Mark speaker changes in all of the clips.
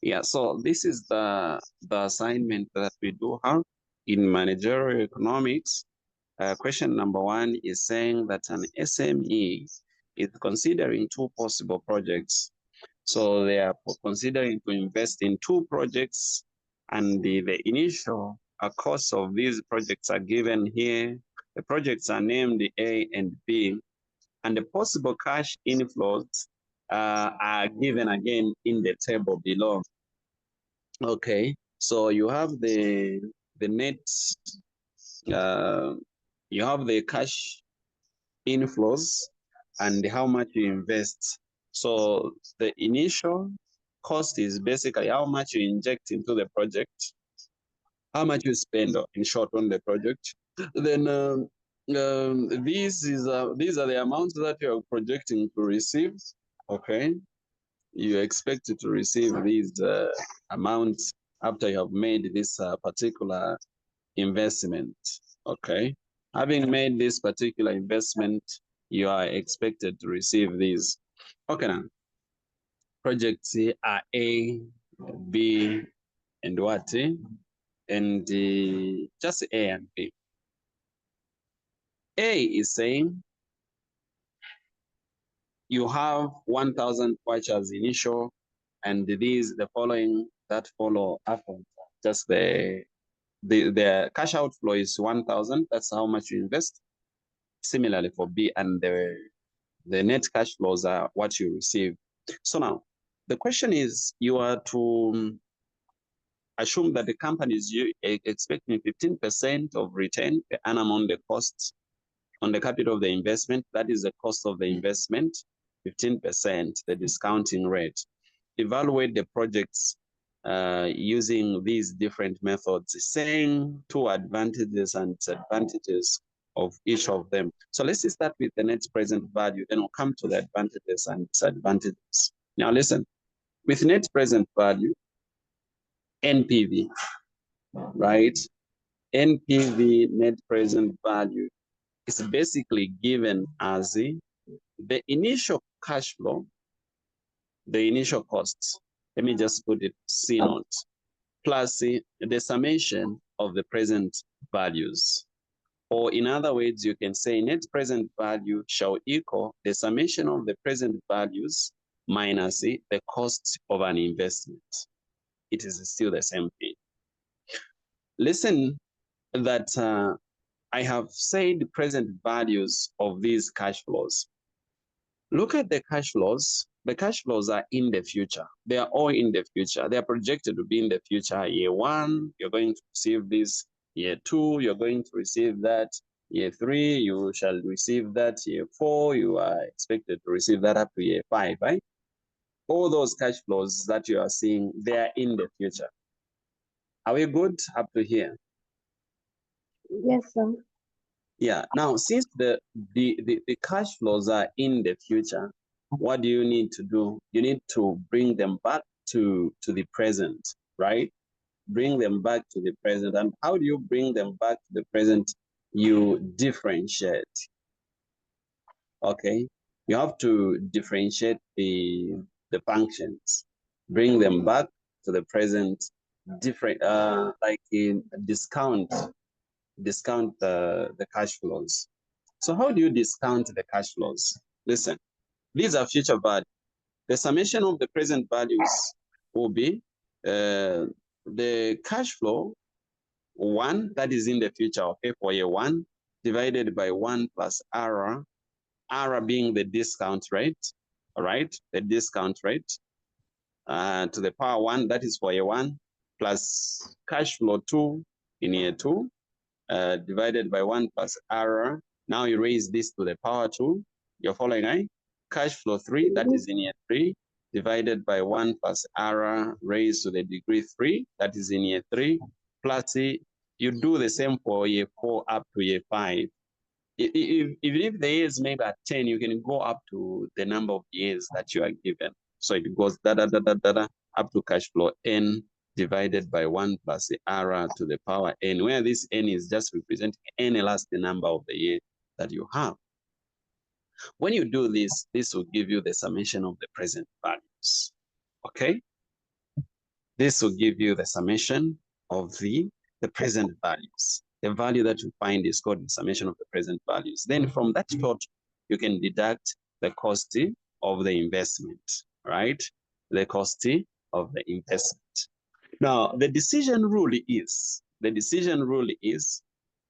Speaker 1: Yeah, so this is the assignment that we do have in managerial economics. Question number 1 is saying that an SME is considering 2 possible projects. So they are considering to invest in 2 projects, and the initial cost of these projects are given here. The projects are named A and B, and the possible cash inflows are given again in the table below. Okay, so you have the net, uh, you have the cash inflows and how much you invest. So the initial cost is basically how much you inject into the project, how much you spend in short on the project. Then these are the amounts that you are projecting to receive. Okay, you expect to receive these amounts after you have made this particular investment. Okay, having made this particular investment, you are expected to receive these. Okay, now projects are A, B, and what? And just A and B. A is saying you have 1,000 vouchers initial, and the following that follow after, just the cash outflow is 1,000. That's how much you invest. Similarly for B, and the net cash flows are what you receive. So now the question is, you are to assume that the company is expecting 15% of return per annum on the costs, on the capital of the investment. That is the cost of the investment, 15%, the discounting rate. Evaluate the projects using these different methods, saying 2 advantages and disadvantages of each of them. So let's start with the net present value, then we'll come to the advantages and disadvantages. Now listen, with net present value, NPV, right? NPV, net present value, is basically given as the initial cash flow, the initial costs. Let me just put it C naught, plus the summation of the present values. Or in other words, you can say net present value shall equal the summation of the present values minus the cost of an investment. It is still the same thing. Listen that I have said present values of these cash flows. Look at the cash flows. The cash flows are in the future. They are all in the future. They are projected to be in the future. Year 1, you're going to receive this. Year 2, you're going to receive that. Year 3, you shall receive that. Year 4, you are expected to receive that up to year 5, right? All those cash flows that you are seeing, they are in the future. Are we good up to here?
Speaker 2: Yes, sir.
Speaker 1: Yeah. Now, since the cash flows are in the future, what do you need to do? You need to bring them back to the present, right? Bring them back to the present. And how do you bring them back to the present? You differentiate. Okay. You have to differentiate the functions, bring them back to the present, different like in discount the cash flows. So how do you discount the cash flows? Listen, these are future values. The summation of the present values will be the cash flow 1 that is in the future, okay, for year 1, divided by 1 plus R, R being the discount rate, all right, the discount rate to the power 1, that is for year 1, plus cash flow 2 in year 2, divided by 1 plus R. Now you raise this to the power 2. You're following, right? Cash flow 3, that is in year 3, divided by 1 plus R raised to the degree 3, that is in year 3, plus you do the same for year 4 up to year 5. Even if the years maybe at 10, you can go up to the number of years that you are given. So it goes da da da da da, da up to cash flow N divided by 1 plus the R to the power N, where this N is just representing any last number of the year that you have. When you do this, this will give you the summation of the present values. Okay? This will give you the summation of the present values. The value that you find is called the summation of the present values. Then from that total, you can deduct the cost of the investment, right? The cost of the investment. Now, the decision rule is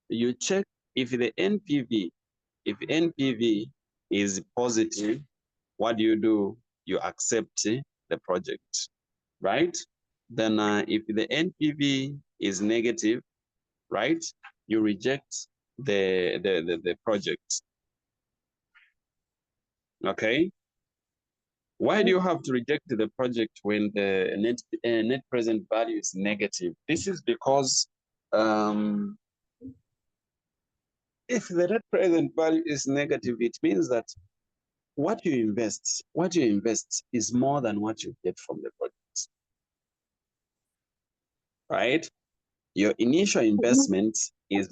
Speaker 1: you check if the NPV, is positive, what do? You accept the project, right? Then if the NPV is negative, right, you reject the project. Okay. Why do you have to reject the project when the net present value is negative? This is because if the net present value is negative, it means that what you invest is more than what you get from the project, right? Your initial investment is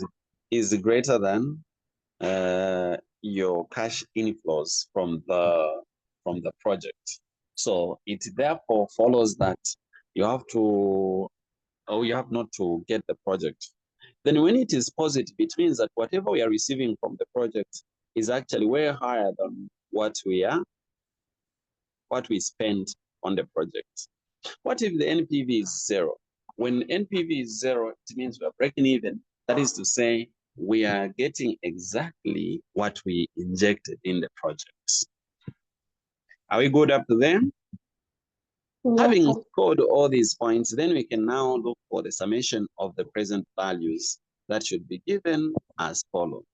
Speaker 1: greater than your cash inflows from the project. So it therefore follows that you have not to get the project. Then when it is positive, it means that whatever we are receiving from the project is actually way higher than what we spend on the project. What if the NPV is zero? When NPV is zero, it means we are breaking even. That is to say, we are getting exactly what we injected in the projects. Are we good up to there?
Speaker 2: Yes.
Speaker 1: Having scored all these points, then we can now look for the summation of the present values that should be given as follows.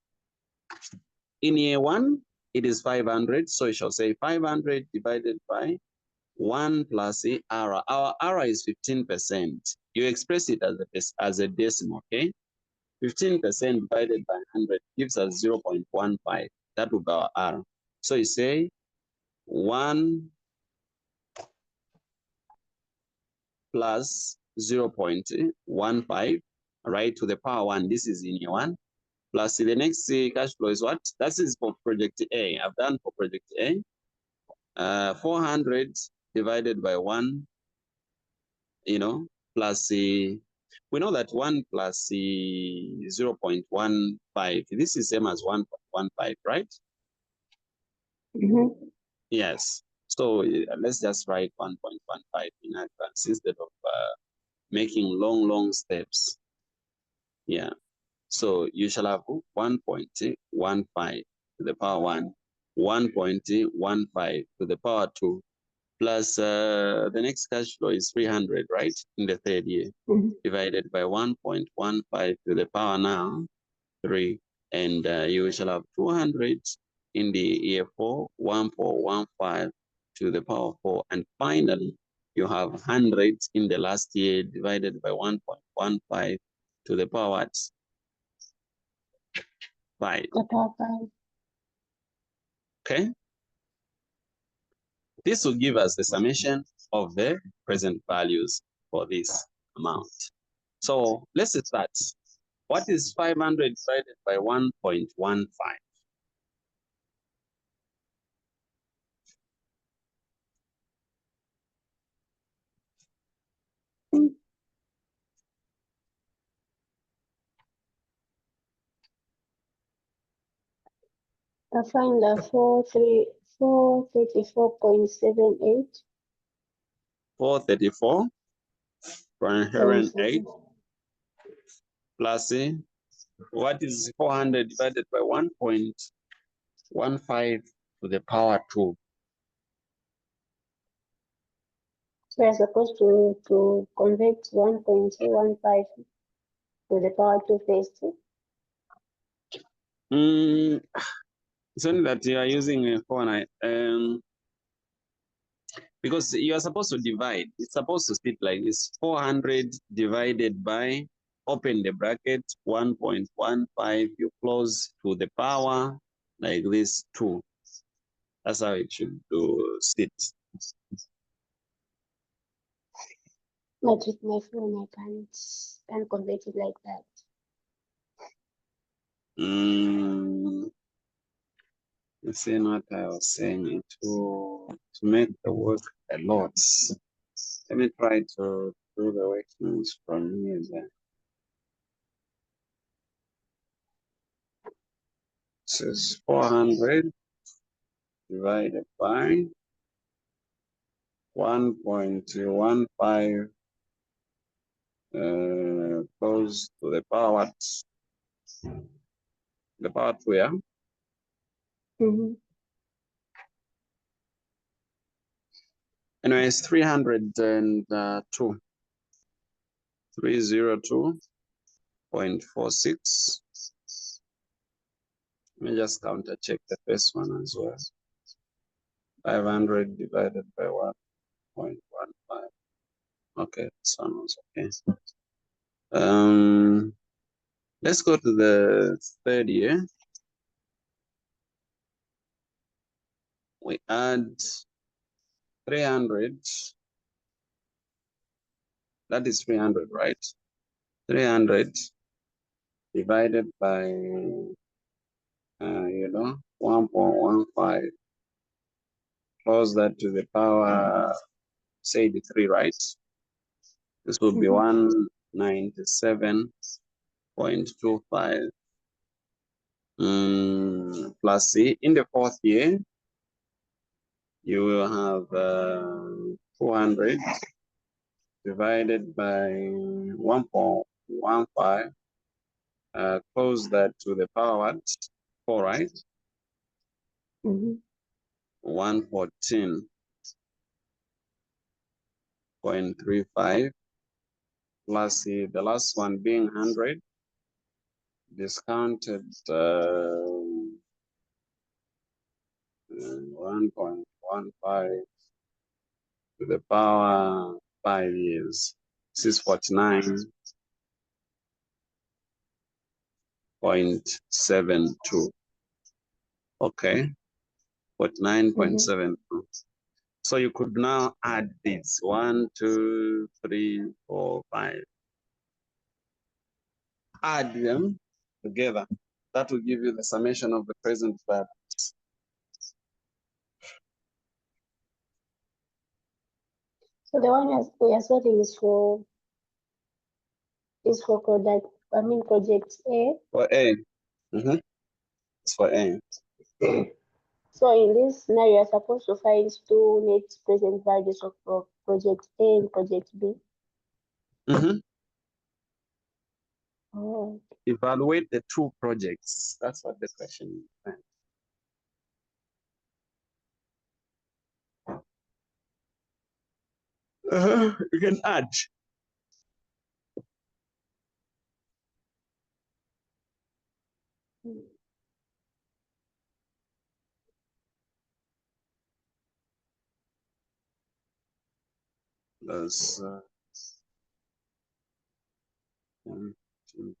Speaker 1: In year one, it is 500, so we shall say 500 divided by 1 plus IRR. Our IRR is 15%. You express it as a decimal, okay? 15% divided by 100 gives us 0.15. That will be our R. So you say 1 plus 0.15, right, to the power 1. This is in year 1. Plus the next cash flow is what? That is for project A. I've done for project A. 400 divided by 1, plus we know that 1 plus 0.15, this is same as 1.15, right? Yes. So let's just write 1.15 in advance instead of making long steps. Yeah. So you shall have 1.15 to the power 1, 1.15 to the power 2, plus the next cash flow is 300, right, in the third year, divided by 1.15 to the power now 3, and you shall have 200 in the year 4, 1415 to the power 4, and finally you have 100 in the last year divided by 1.15 to the power what? 5. Okay. This will give us the summation of the present values for this amount. So let's start. What is 500 divided by 1.15?
Speaker 2: I find that 434.78.
Speaker 1: 434.78 plus what is 400 divided by 1.15 to the power 2?
Speaker 2: So we're supposed to convert 1.15 to the power 2 first.
Speaker 1: It's only that you are using a phone. Because you are supposed to divide. It's supposed to sit like this. 400 divided by, open the bracket, 1.15, you close to the power, like this, 2. That's how it should sit.
Speaker 2: Not with my phone, I can't convert it like that.
Speaker 1: You see what I was saying, to make the work a lot. Let me try to do the workings from here then. This is 400 divided by 1.15 close to the power what? The power 2, yeah? Anyway, it's 302. 302.46. Let me just counter check the first one as well. 500 divided by 1.15. Okay, this one was okay. Let's go to the third year. We add 300. That is 300, right? 300 divided by 1.15. Close that to the power, say the 3, right? This will be 197.25. Plus C. In the fourth year, you will have 400 divided by 1.15. Close that to the power 4, right? 114.35 plus the last one being 100 discounted 1.15 to the power 5 years. This is 49.72. Okay, 49.72. So you could now add this 1, 2, 3, 4, 5. Add them together. That will give you the summation of the present value.
Speaker 2: So the one we are sorting is for project A.
Speaker 1: For A. It's for A.
Speaker 2: So in this now you are supposed to find 2 net present values of project A and project B. Oh.
Speaker 1: Evaluate the 2 projects. That's what the question is. You can add. That's 1, 2,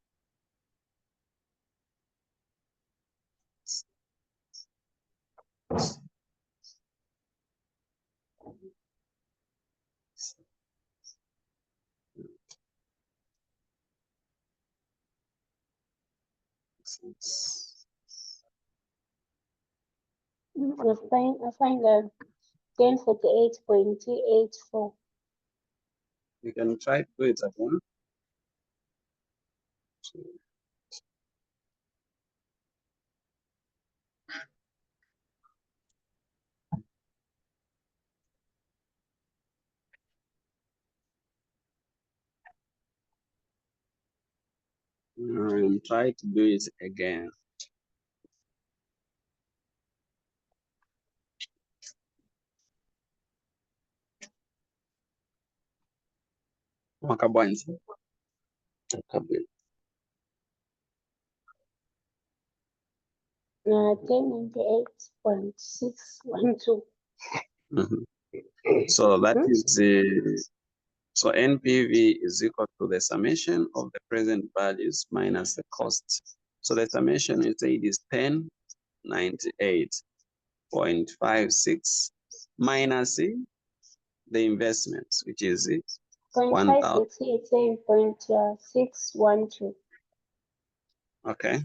Speaker 1: 6.
Speaker 2: I find 1048.84.
Speaker 1: You can try to do it again. And try to do it again. Makabwanzi.
Speaker 2: 1098.612.
Speaker 1: So that is the so NPV is equal to the summation of the present values minus the cost. So the summation you say is 1098.56 minus the investments, which is
Speaker 2: 1,568.612.
Speaker 1: Okay.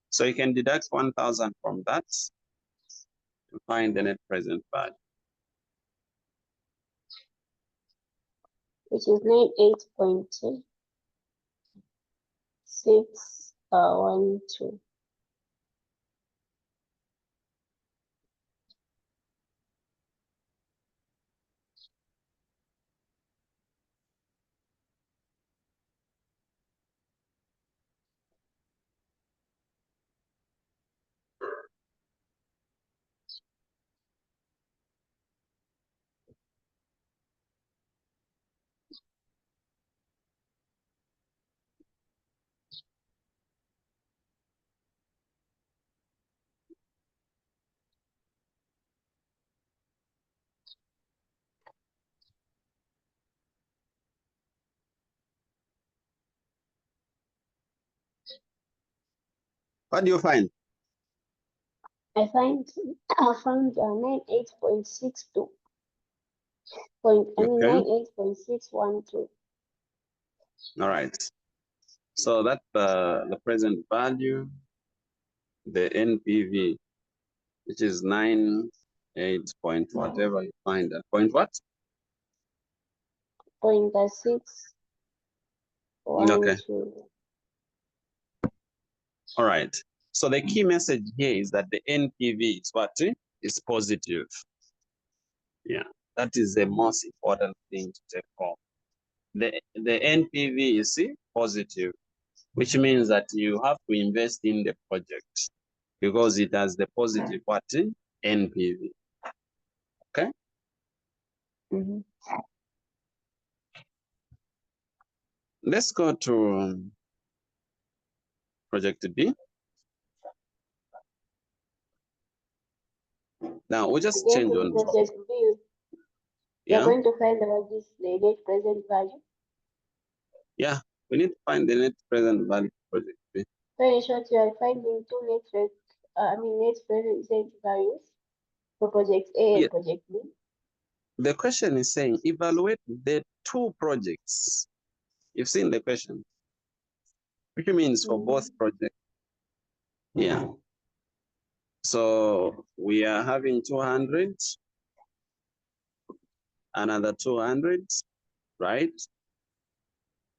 Speaker 1: So you can deduct 1,000 from that to find the net present value.
Speaker 2: which is 98.612.
Speaker 1: What do you find?
Speaker 2: I found 98.62. I mean
Speaker 1: Okay.
Speaker 2: 98.612.
Speaker 1: All right. So that the present value, the NPV, which is 98 point whatever you find. Point what?
Speaker 2: 0.612.
Speaker 1: Okay. All right. So the key message here is that the NPV is what? Is positive. Yeah. That is the most important thing to take home. The NPV is positive, which means that you have to invest in the project because it has the positive what? NPV. Okay.
Speaker 2: Mm-hmm.
Speaker 1: Let's go to project B. Now we just
Speaker 2: Again,
Speaker 1: change
Speaker 2: to
Speaker 1: on.
Speaker 2: project B, you're
Speaker 1: Yeah.
Speaker 2: going to find the net present value.
Speaker 1: Yeah. We need to find the net present value project B.
Speaker 2: So in short, you are finding two net present values for project A
Speaker 1: Yeah.
Speaker 2: and project B.
Speaker 1: The question is saying evaluate the two projects. You've seen the question, which means for both projects. Yeah. So we are having 200, another 200, right?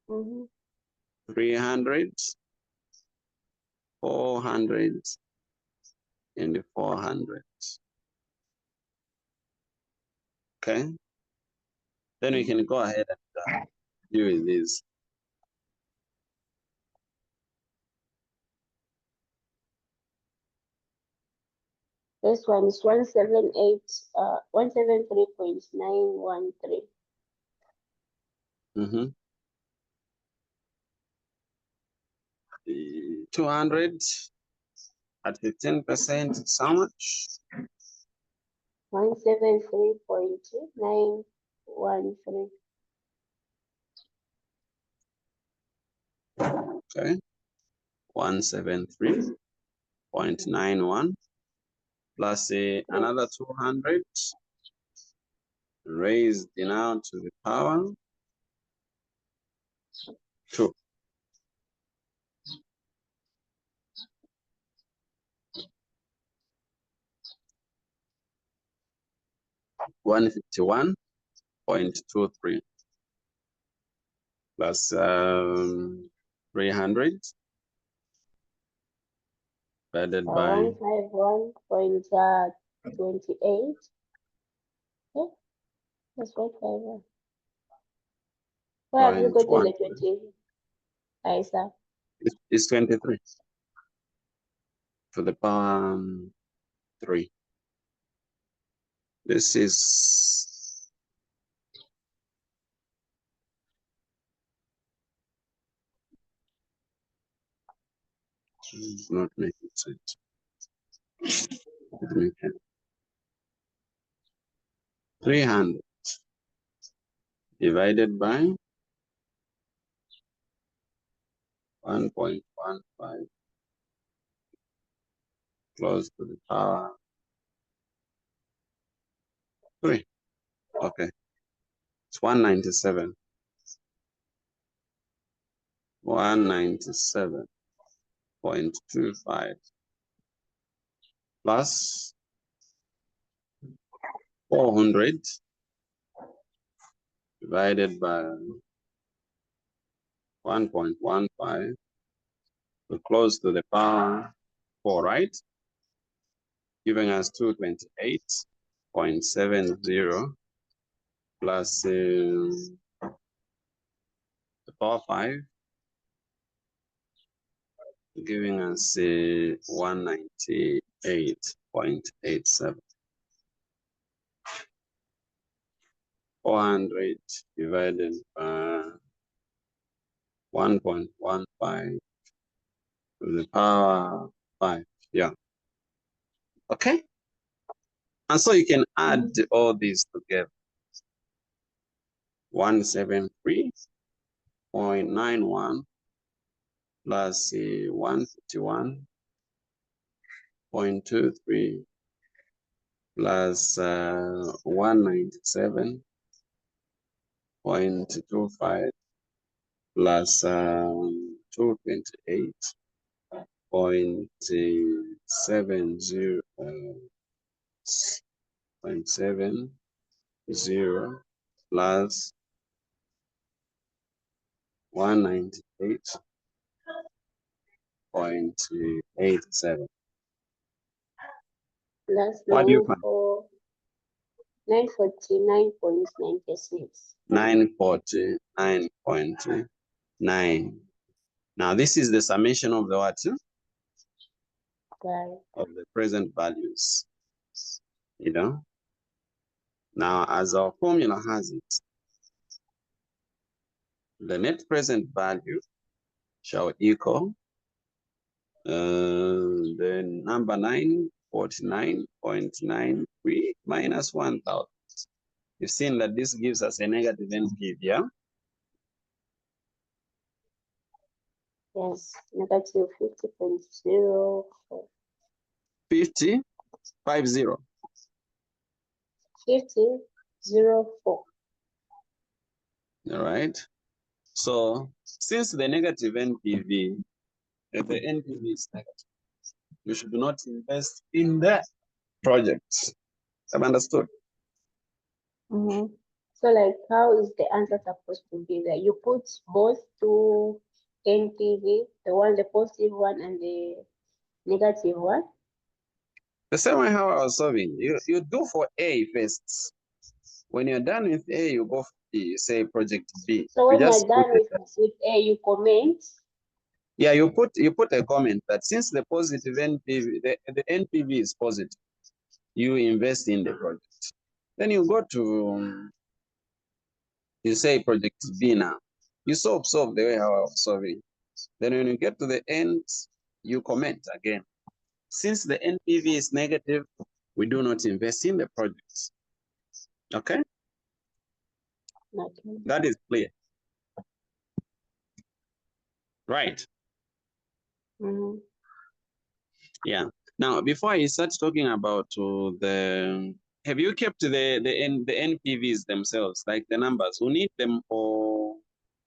Speaker 1: 300, 400, and 400. Okay. Then we can go ahead and deal with this.
Speaker 2: This one is 173.913.
Speaker 1: 200 at 15%, it's how much?
Speaker 2: 173.913.
Speaker 1: Okay. 173.91 plus another 200 raised now to the power 2. $151.23 plus 300 divided by
Speaker 2: 151.28. Okay, that's 151. Where have you gotten the 20? Isa?
Speaker 1: It's 23 to the power 3. This is not making sense. 300 divided by 1.15 close to the power 3. Okay. It's 197. 197.25 plus 400 divided by 1.15, we're close to the power 4, right? Giving us 228.70 plus the power 5, giving us 198.87. 400 divided by 1.15 to the power 5. Yeah. Okay. And so you can add all these together. 173.91 plus 151.23 plus 197.25 plus 228.70 plus 198.87.
Speaker 2: That's
Speaker 1: What do you find?
Speaker 2: 949.96.
Speaker 1: 949.9. Now this is the summation of the what?
Speaker 2: Right.
Speaker 1: Of the present values. You know. Now, as our formula has it, the net present value shall equal the number 949.93 minus 1,000. You've seen that this gives us a negative NPV, yeah?
Speaker 2: Yes, negative 50.04.
Speaker 1: 50, 50.
Speaker 2: 50.04.
Speaker 1: All right. So since the negative NPV, if the NPV is negative, you should not invest in the project. Have understood?
Speaker 2: Mm-hmm. So, like, how is the answer supposed to be there? You put both to NPV, the positive one and the negative one.
Speaker 1: The same way how I was solving, you do for A first. When you're done with A, you go for B. You say project B.
Speaker 2: So
Speaker 1: You
Speaker 2: when
Speaker 1: just
Speaker 2: you're
Speaker 1: put
Speaker 2: done with A, you comment.
Speaker 1: yeah, you put a comment that since the positive NPV, the NPV is positive, you invest in the project. Then you go to you say project B now. You solve the way how I was solving. Then when you get to the end, you comment again. Since the NPV is negative, we do not invest in the project. Okay?
Speaker 2: Okay.
Speaker 1: That is clear. Right.
Speaker 2: Mm-hmm.
Speaker 1: Yeah. Now, before I start talking about have you kept the NPVs themselves, like the numbers? We need them for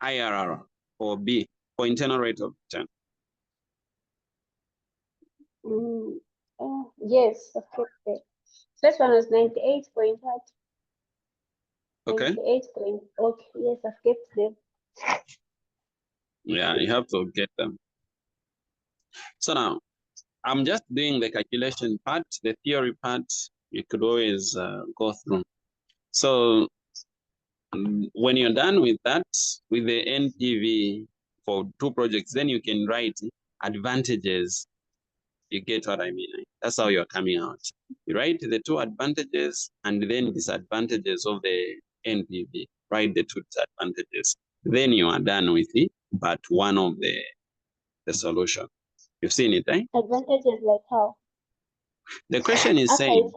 Speaker 1: IRR or B, for internal rate of return.
Speaker 2: Yes, I've kept it. First one was 98 point what?
Speaker 1: Okay.
Speaker 2: 98 point. Okay, yes, I've kept them.
Speaker 1: Yeah, you have to get them. So now, I'm just doing the calculation part, the theory part, you could always go through. So when you're done with that, with the NPV for two projects, then you can write advantages. You get what I mean? That's how you're coming out. You write the two advantages and then disadvantages of the NPV. Write the two disadvantages. Then you are done with it, but one of the solution. You've seen it, right?
Speaker 2: Advantages like how?
Speaker 1: The question is
Speaker 2: After
Speaker 1: saying,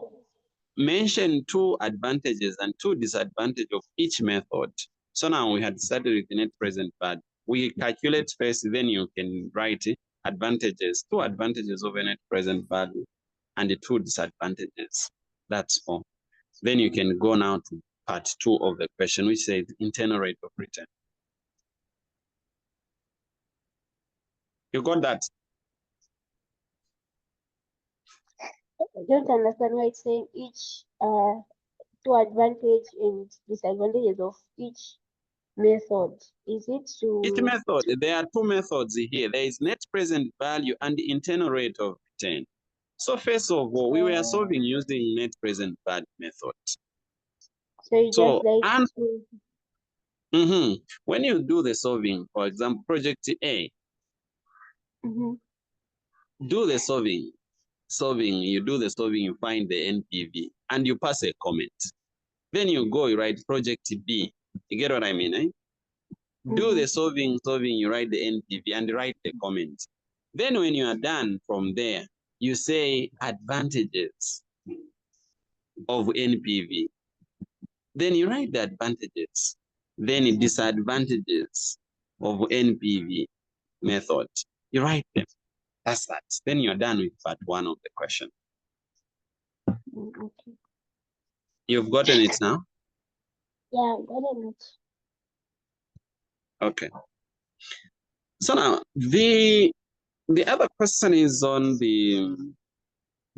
Speaker 1: mention two advantages and two disadvantages of each method. So now we had started with the net present value. We calculate first, then you can write advantages, two advantages of a net present value and the two disadvantages. That's all. Then you can go now to part 2 of the question, which says internal rate of return. You got that?
Speaker 2: I don't understand why it's saying each two advantage and disadvantages of each method? Is it
Speaker 1: Each
Speaker 2: to
Speaker 1: method, there are two methods here. There is net present value and the internal rate of return. So first of all, we were solving using net present value method.
Speaker 2: so you
Speaker 1: So,
Speaker 2: just like
Speaker 1: and
Speaker 2: to
Speaker 1: when you do the solving, for example, project A, do the solving, you do the solving, you find the NPV, and you pass a comment. Then you go, you write project B. You get what I mean, eh? Do the solving, you write the NPV and write the comment. Then when you are done from there, you say advantages of NPV. Then you write the advantages. Then disadvantages of NPV method. You write them. That's that. Then you're done with part one of the question.
Speaker 2: okay.
Speaker 1: You've gotten it now?
Speaker 2: Yeah, got it.
Speaker 1: Okay. So now the other question is on the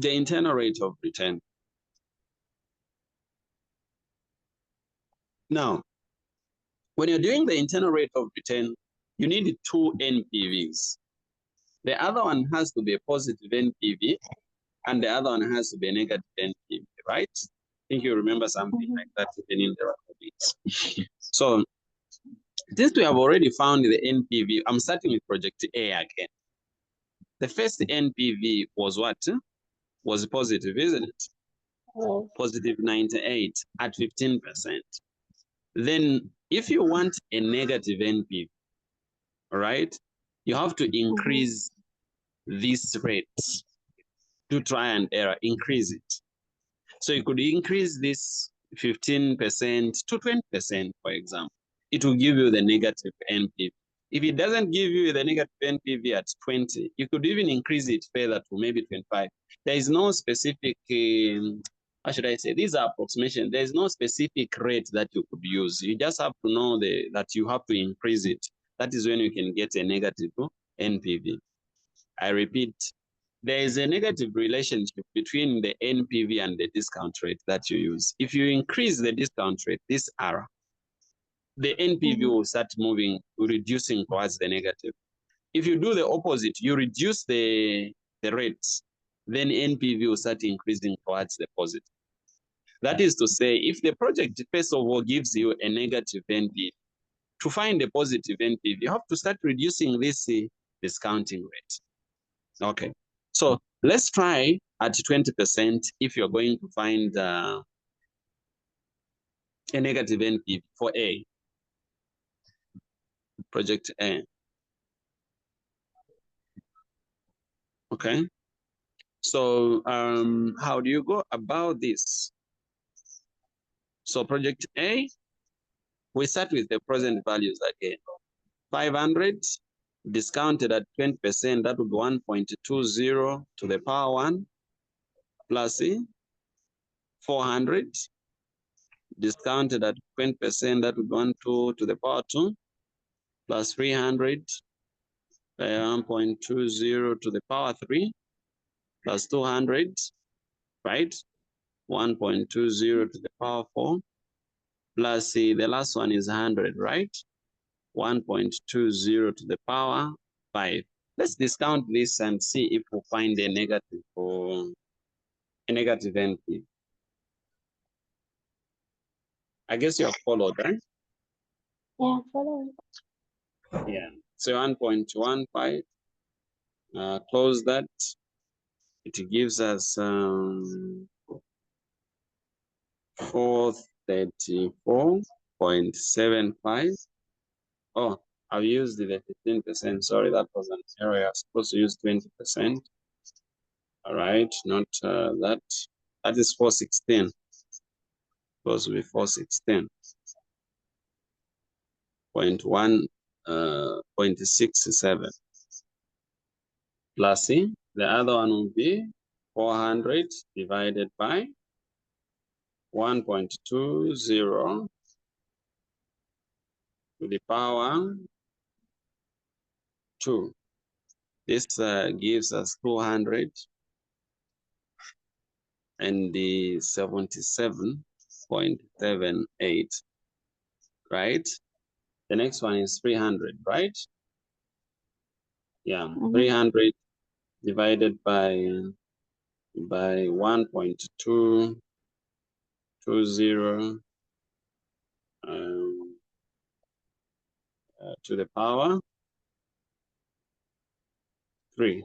Speaker 1: internal rate of return. Now, when you're doing the internal rate of return, you need two NPVs. The other one has to be a positive NPV, and the other one has to be a negative NPV, right? I think you remember something like that even in the recordings. So, since we have already found the NPV, I'm starting with project A again. The first NPV was what? Was positive, isn't it?
Speaker 2: Yes.
Speaker 1: Positive 98 at 15%. Then if you want a negative NPV, all right, you have to increase this rate to try and error, increase it. So you could increase this 15% to 20%, for example. It will give you the negative NPV. If it doesn't give you the negative NPV at 20, you could even increase it further to maybe 25. There is no specific, how should I say, these are approximations. There is no specific rate that you could use. You just have to know that you have to increase it. That is when you can get a negative NPV. I repeat, there is a negative relationship between the NPV and the discount rate that you use. If you increase the discount rate, this R, the NPV will start moving, reducing towards the negative. If you do the opposite, you reduce the rates, then NPV will start increasing towards the positive. That is to say, if the project, first of all, gives you a negative NPV, to find a positive NPV, you have to start reducing this discounting rate. Okay, so let's try at 20% if you're going to find a negative NPV for A, project A. Okay, so how do you go about this? So project A, we start with the present values again. 500 discounted at 20%, that would be 1.20 to the power 1 plus 400 discounted at 20%, that would be 12 to the power 2 plus 300 1.20 to the power 3 plus 200, right? 1.20 to the power 4 plus the last one is 100, right? 1.20 to the power 5. Let's discount this and see if we find a negative or a negative NP. I guess you have followed, right?
Speaker 2: Yeah, follow.
Speaker 1: Yeah. So 1.15, close that. It gives us 434.75. Oh, I've used the 15%. Sorry, that was an error. I was supposed to use 20%. All right, not that. That is 416. Supposed to be 416.1 0.67 plus C. The other one will be 400 divided by 1.20 to the power 2. This gives us 277.5 0.78, right? The next one is 300, right? Yeah, 300 divided by 1.220 to the power 3,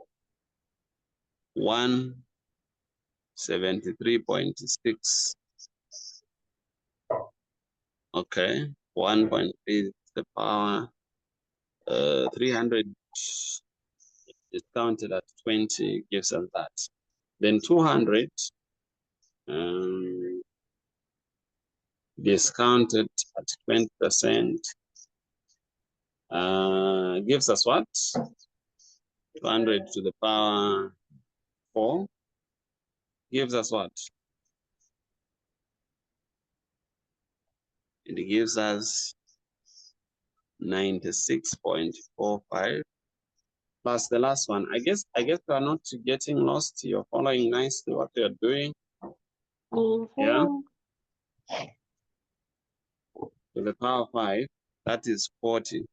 Speaker 1: 173.6. Okay, 1.3 to the power 300 is counted at 20 gives us that. Then 200 discounted at 20% gives us what? 200 to the power 4 gives us what? It gives us 96.45 plus the last one. I guess you are not getting lost. You're following nicely what you're doing. Yeah. To the power 5, that is 40.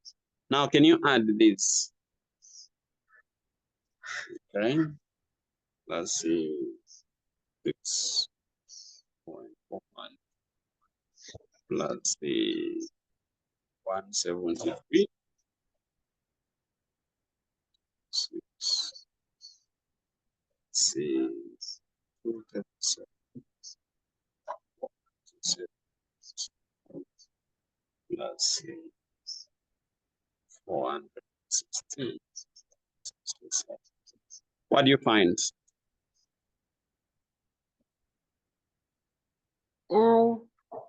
Speaker 1: Now, can you add this? Okay. Let's see. 6.41 plus the 173. 6, 237 plus 416. What do you find?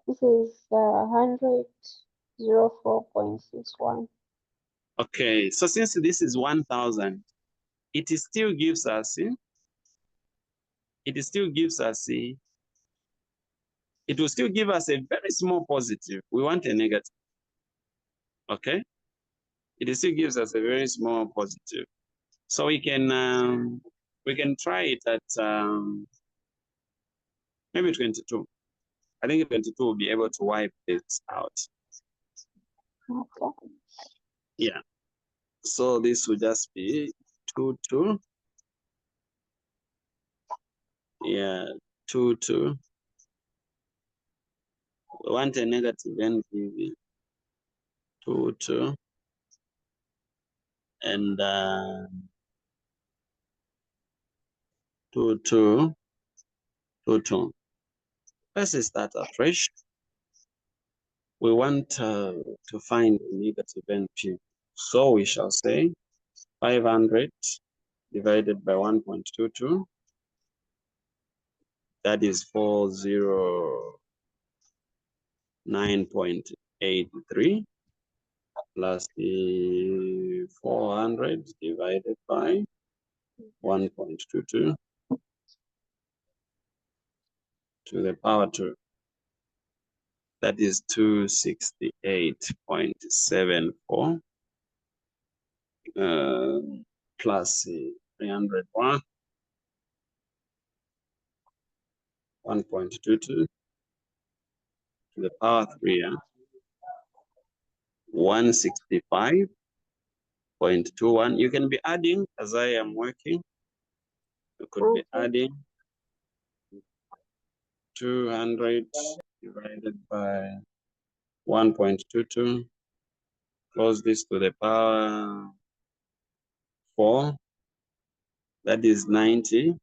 Speaker 2: This is 104.61.
Speaker 1: Okay, so since this is 1,000, it still gives us, it will still give us a very small positive. We want a negative. Okay, it still gives us a very small positive. So we can try it at maybe 22. I think 22 will be able to wipe this out.
Speaker 2: Okay.
Speaker 1: Yeah. So this will just be 2. Yeah, 2. We want a negative NPV. 2 and 2. Let's start afresh. We want to find a negative NPV. So we shall say 500 divided by 1.22. That is 409.83 plus the 400 divided by 1.22 to the power 2. That is 268.74 plus 301, 1.22 to the power 3. 165.21. You can be adding as I am working. You could be adding 200 divided by 1.22. Close this to the power 4. That is 90.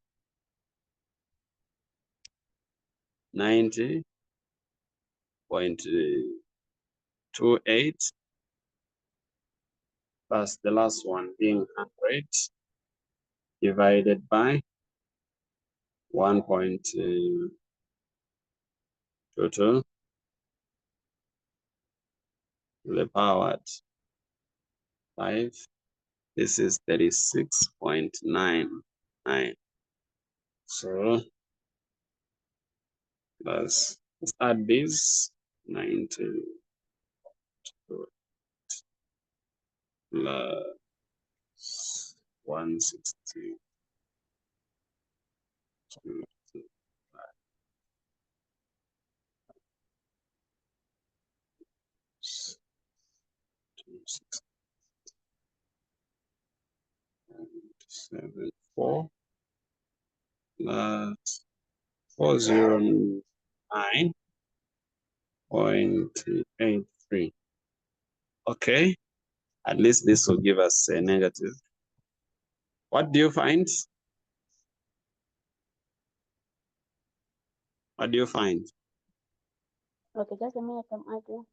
Speaker 1: 90.28 plus the last one being 100 divided by 1.22 to the power 5. This is 36.99. So let's add this 90 plus 160. 74 plus 409.83. Okay, at least this will give us a negative. What do you find? What do you find?
Speaker 2: Okay, just a minute, I'm adding.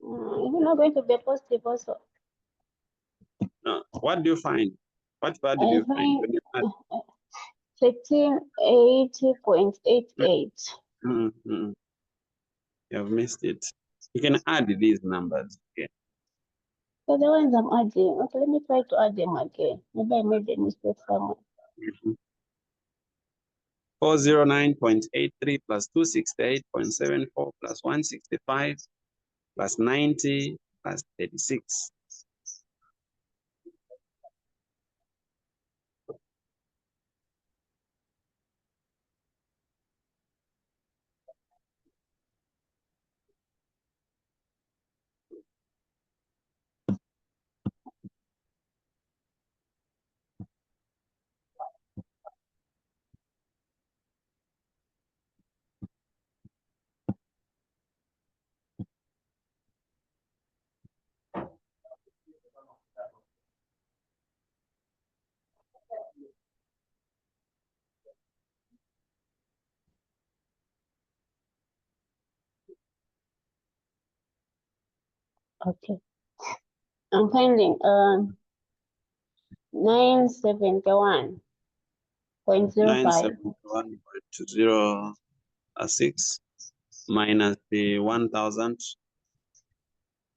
Speaker 2: You're not going to be positive also.
Speaker 1: No. What do you find? What value do
Speaker 2: I
Speaker 1: you find?
Speaker 2: find 1380.88.
Speaker 1: You have missed it. You can add these numbers again.
Speaker 2: So the ones I'm adding, okay, let me try to add them again. Maybe I made a mistake somewhere.
Speaker 1: 409.83 plus 268.74 plus 165 plus 90 plus 36.
Speaker 2: Okay. I'm finding 971.05
Speaker 1: 971.06 minus the 1,000.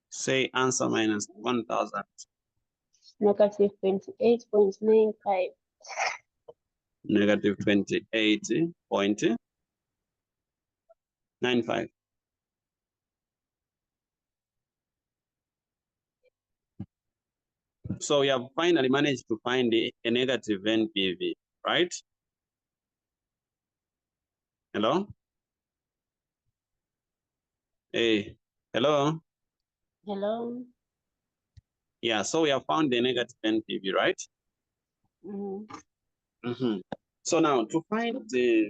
Speaker 1: Say answer minus 1,000.
Speaker 2: negative 28.95.
Speaker 1: Negative 28.95. So we have finally managed to find a negative NPV, right? Hello? Hey, hello?
Speaker 2: Hello?
Speaker 1: Yeah, so we have found the negative NPV, right? So now to find the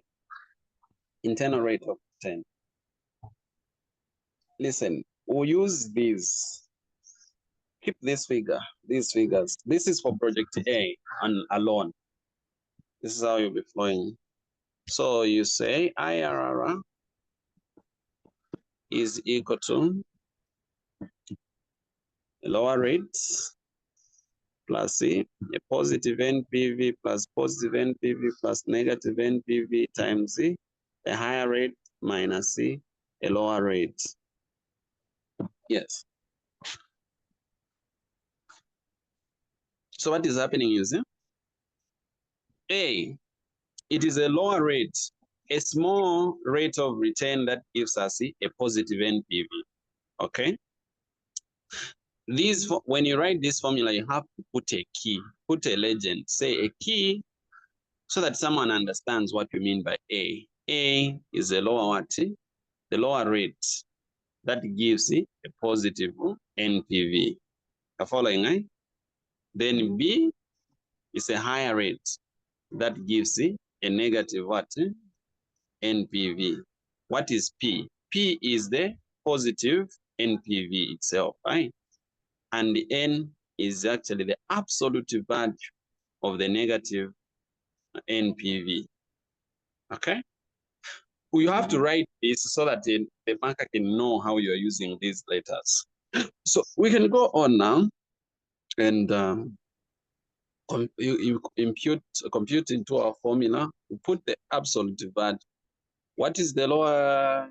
Speaker 1: internal rate of return, listen, we'll use these. Keep this figure, these figures. This is for project A and alone. This is how you'll be flowing. So you say IRR is equal to a lower rate plus a positive NPV plus positive NPV plus negative NPV times a higher rate minus a lower rate. Yes. So what is happening is A, it is a lower rate, a small rate of return that gives us a positive NPV. Okay. These, when you write this formula, you have to put a key, put a legend, say a key, so that someone understands what you mean by A. A is a lower what? The lower rate that gives a positive NPV. Are following, eh? Then B is a higher rate that gives a negative what? NPV. What is P? P is the positive NPV itself, right? And the N is actually the absolute value of the negative NPV. Okay? You have to write this so that the marker can know how you're using these letters. So we can go on now and you compute into our formula, you put the absolute value. What is the lower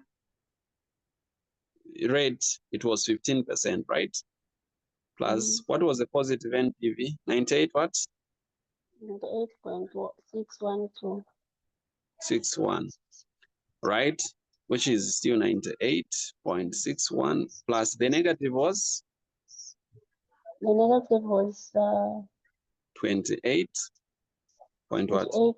Speaker 1: rate? It was 15%, right? Plus, what was the positive NPV? 98 what?
Speaker 2: 98.612.
Speaker 1: 61, right? Which is still 98.61 plus the negative was?
Speaker 2: The negative was
Speaker 1: 28 point what?
Speaker 2: 28.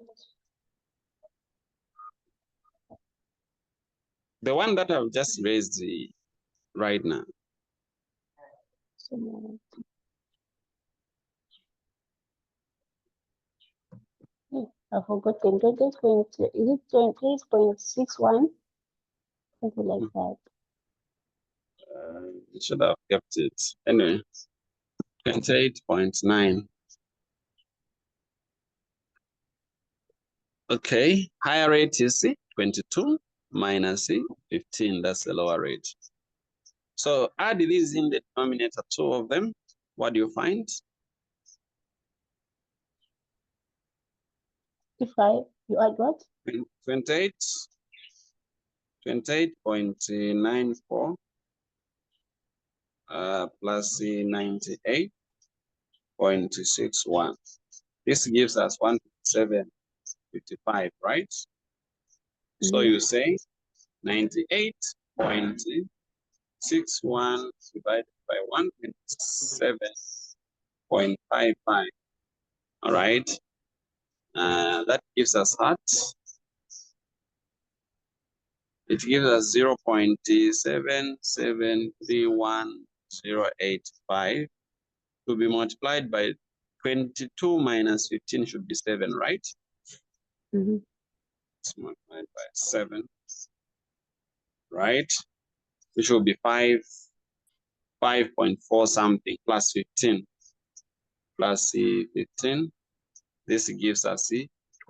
Speaker 1: The one that I've just raised right now.
Speaker 2: I forgotten. 28. Is it 28.61? Something like that.
Speaker 1: You should have kept it. Anyway, 28.9. Okay, higher rate is 22 minus 15. That's the lower rate. So add these in the denominator, two of them. What do you find?
Speaker 2: If you add what?
Speaker 1: 28.94 plus 98.61. This gives us 1755, right? So you say 98.61 divided by 1.7.55. All right. That gives us what? It gives us 0.773185 to be multiplied by 22 minus 15 should be 7, right? It's multiplied by 7, right? Which will be 5.4 something plus 15 plus 15. This gives us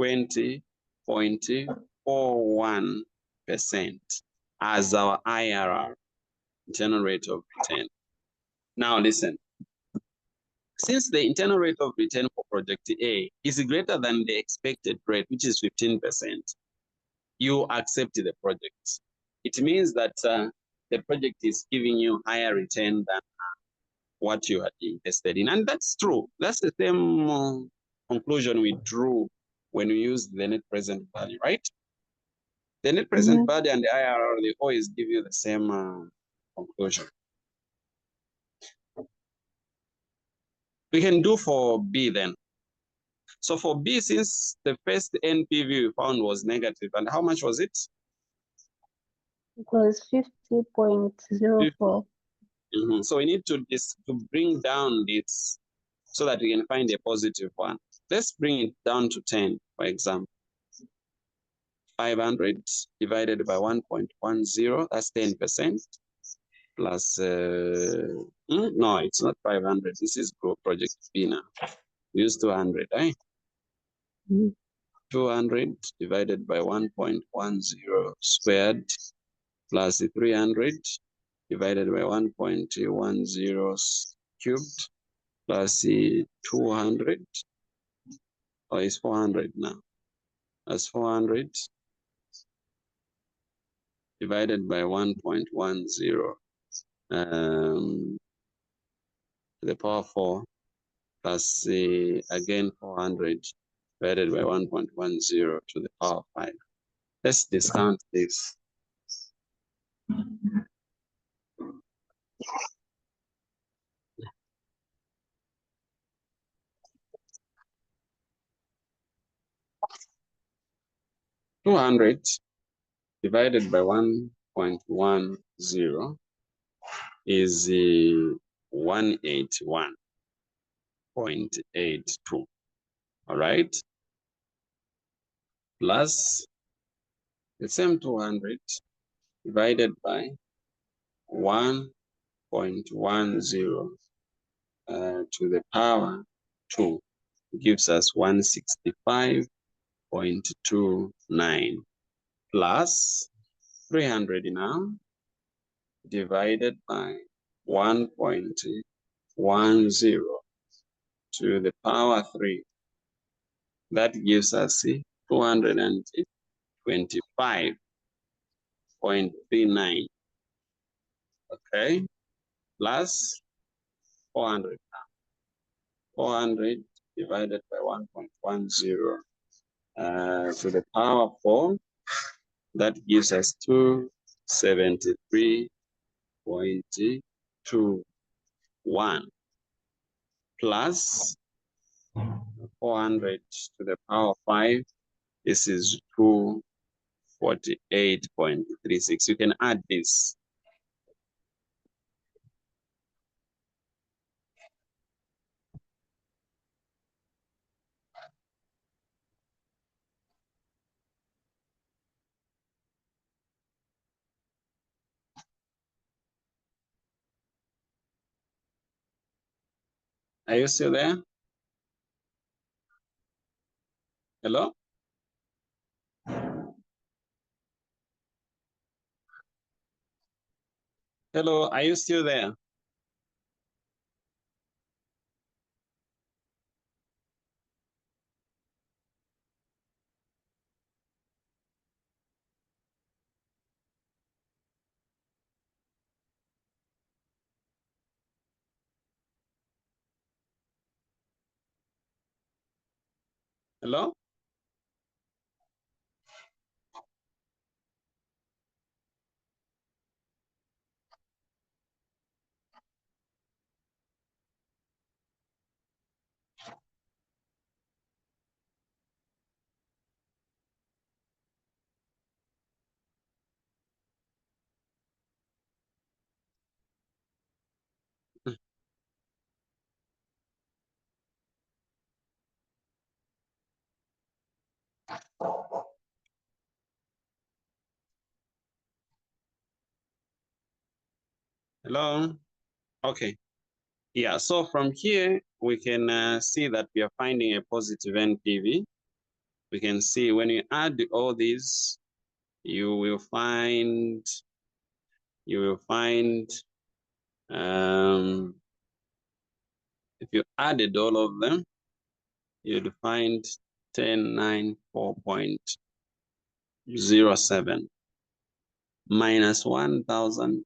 Speaker 1: 20.41% as our IRR, internal rate of return. Now listen, since the internal rate of return for project A is greater than the expected rate, which is 15%, you accept the project. It means that the project is giving you higher return than what you had invested in. And that's true. That's the same conclusion we drew when we used the net present value, right? The net present value and the IRR, they always give you the same conclusion. We can do for B then. So for B, since the first NPV we found was negative, and how much was it?
Speaker 2: It was 50.04.
Speaker 1: So we need to bring down this so that we can find a positive one. Let's bring it down to 10, for example. 500 divided by 1.10, that's 10%. Plus, no, it's not 500. This is project B now. Use 200, eh? 200 divided by 1.10 squared plus 300 divided by 1.10 cubed plus 200. Oh, it's 400 now. That's 400 divided by 1.10 to the power 4 plus again 400 divided by 1.10 to the power 5. Let's discount this. $200 divided by 1.10 is 181.82. All right. Plus the same 200 divided by 1.10 to the power 2 gives us 165.29 plus 300 now divided by 1.10 to the power 3. That gives us 225.39. Okay, plus 400. 400 divided by 1.10 to the power 4. That gives us 273.21 plus 400 to the power 5. This is 248.36. You can add this. Are you still there? Hello? Hello, are you still there? Hello? Hello? Okay. Yeah, so from here, we can see that we are finding a positive NPV. We can see when you add all these, you will find if you added all of them, you'd find 1094.07 minus 1,000.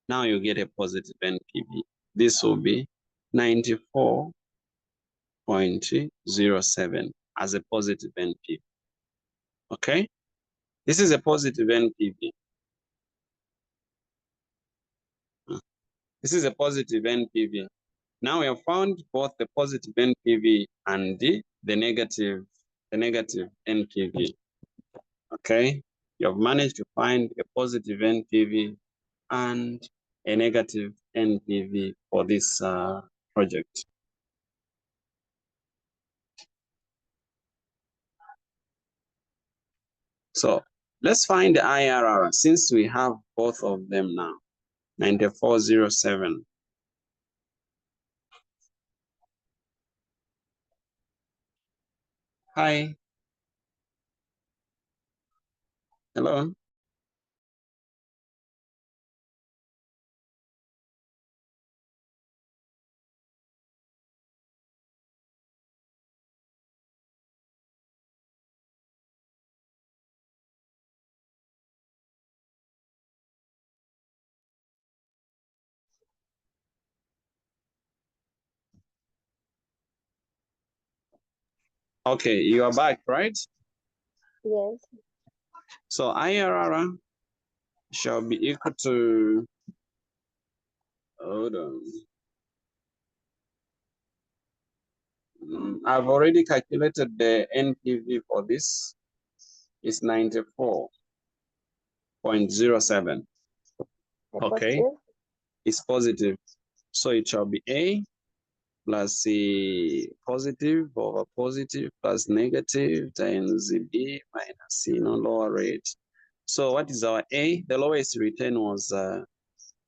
Speaker 1: Now you get a positive NPV. This will be 94.07 as a positive NPV. Okay? This is a positive NPV. This is a positive NPV. Now we have found both the positive NPV and the negative NPV. Okay? You have managed to find a positive NPV and a negative NPV for this project. So let's find the IRR since we have both of them now. 9407. Hi. Hello. Okay, you are back, right?
Speaker 2: Yes.
Speaker 1: So IRR shall be equal to, hold on. I've already calculated the NPV for this. It's 94.07. Okay, it's positive. So it shall be A plus C positive over positive plus negative times B minus C, no lower rate. So what is our A? The lowest return was,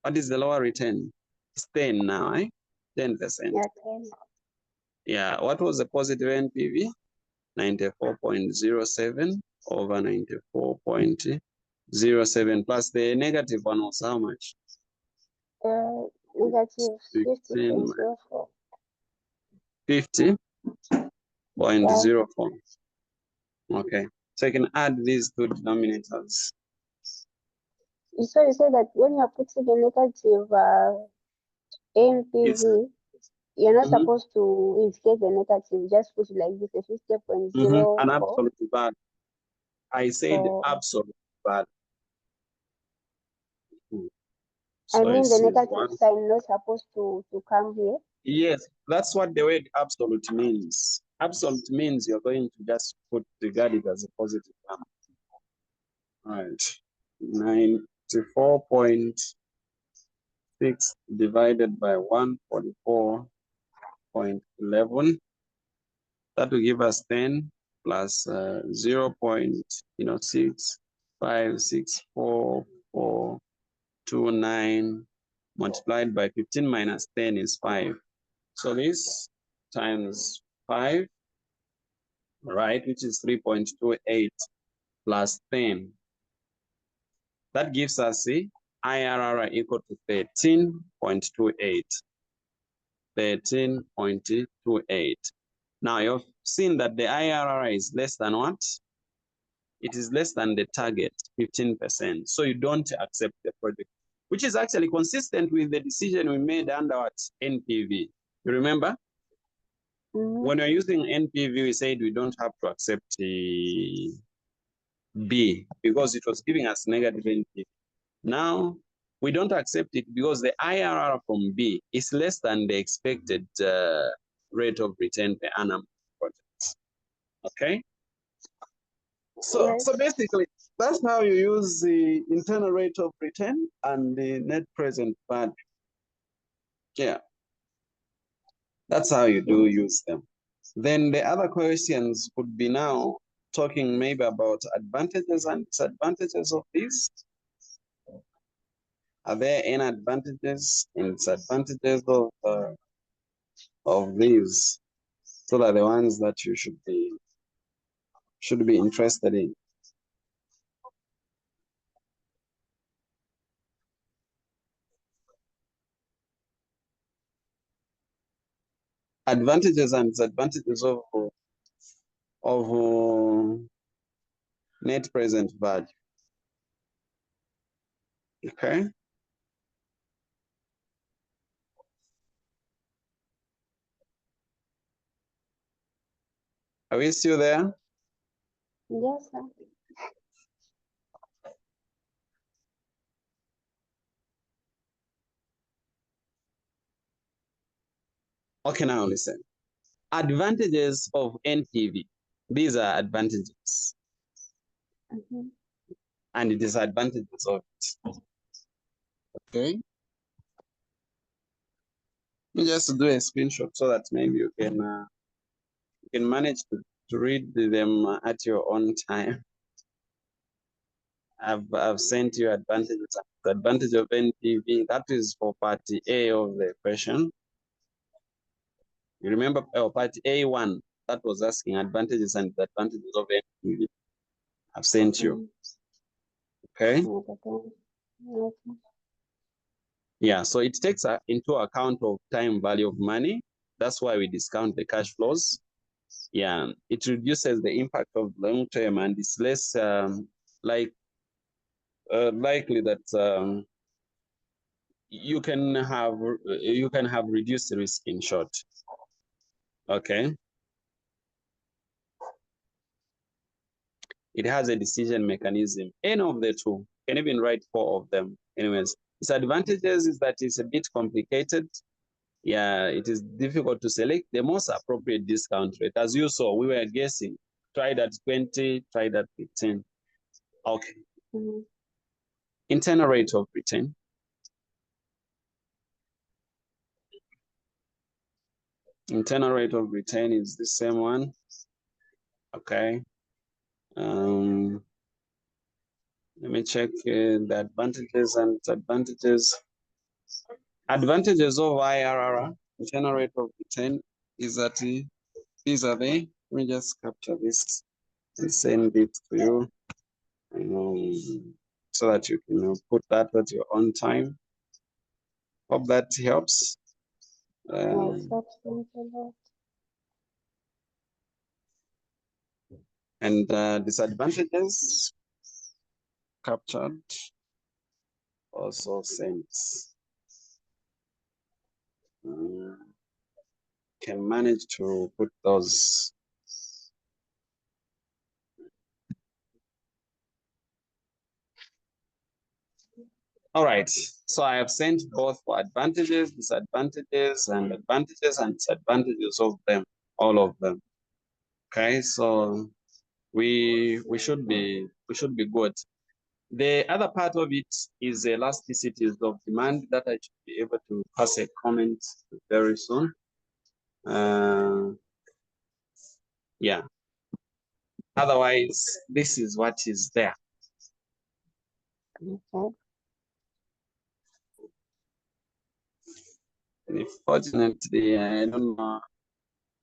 Speaker 1: what is the lower return? It's 10 now, 10%.
Speaker 2: Yeah, 10.
Speaker 1: Yeah, what was the positive NPV? 94.07 over 94.07 plus the negative one was how much?
Speaker 2: Negative 50.04.
Speaker 1: 50.04. Okay, so you can add these two denominators.
Speaker 2: So you say that when you're putting a negative NPV, you're not supposed to indicate the negative, just put it like this, a 50.04.
Speaker 1: An absolute value. I said absolute value.
Speaker 2: I
Speaker 1: So
Speaker 2: mean the negative
Speaker 1: one.
Speaker 2: sign not supposed to come here.
Speaker 1: Yes, that's what the word absolute means. Absolute means you're going to just regard it as a positive number. All right. 94.6 divided by 144.11. That will give us 10 plus 0.6564429 multiplied by 15 minus 10 is 5. So this times 5, right, which is 3.28 plus 10. That gives us the IRR equal to 13.28. 13.28. Now you've seen that the IRR is less than what? It is less than the target, 15%. So you don't accept the project, which is actually consistent with the decision we made under what? NPV. You remember? When we're using NPV, we said we don't have to accept the B because it was giving us negative NPV. Now, we don't accept it because the IRR from B is less than the expected rate of return per annum projects. Okay? So,
Speaker 2: Yes.
Speaker 1: so basically, that's how you use the internal rate of return and the net present value. Yeah. That's how you do use them. Then the other questions would be now talking maybe about advantages and disadvantages of this. Are there any advantages and disadvantages of these? So that the ones that you should be interested in. Advantages and disadvantages of net present value. Okay. Are we still there?
Speaker 2: Yes, sir.
Speaker 1: Okay, now listen. Advantages of NPV. These are advantages. And the disadvantages of it. Okay. You just do a screenshot so that maybe you can manage to read them at your own time. I've sent you advantages. The advantage of NPV, that is for part A of the question. You remember part A1, that was asking advantages and disadvantages of NPV. I've sent you. Okay? Yeah, so it takes into account of time value of money. That's why we discount the cash flows. Yeah, it reduces the impact of long term and it's less likely that you can have reduced risk in short. Okay. It has a decision mechanism. Any of the two, you can even write 4 of them. Anyways, disadvantages is that it's a bit complicated. Yeah, it is difficult to select the most appropriate discount rate. As you saw, we were guessing. Tried at 20, tried at 15. Okay. Internal rate of return. Internal rate of return is the same one. Okay. Let me check the advantages and disadvantages. Advantages of IRR, internal rate of return, is that these are they. Let me just capture this and send it to you, so that you can put that at your own time. Hope that helps.
Speaker 2: Yes, that's a lot.
Speaker 1: And disadvantages captured, also sent. Can manage to put those. All right, so I have sent both for advantages, disadvantages, and advantages and disadvantages of them, all of them. Okay, so we should be good. The other part of it is elasticities of demand that I should be able to pass a comment very soon. Yeah. Otherwise, this is what is there.
Speaker 2: Okay.
Speaker 1: Unfortunately, I don't know.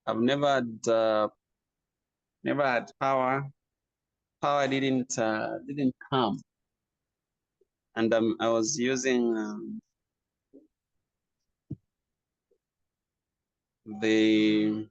Speaker 1: I've never had power. Power didn't come, and I was using the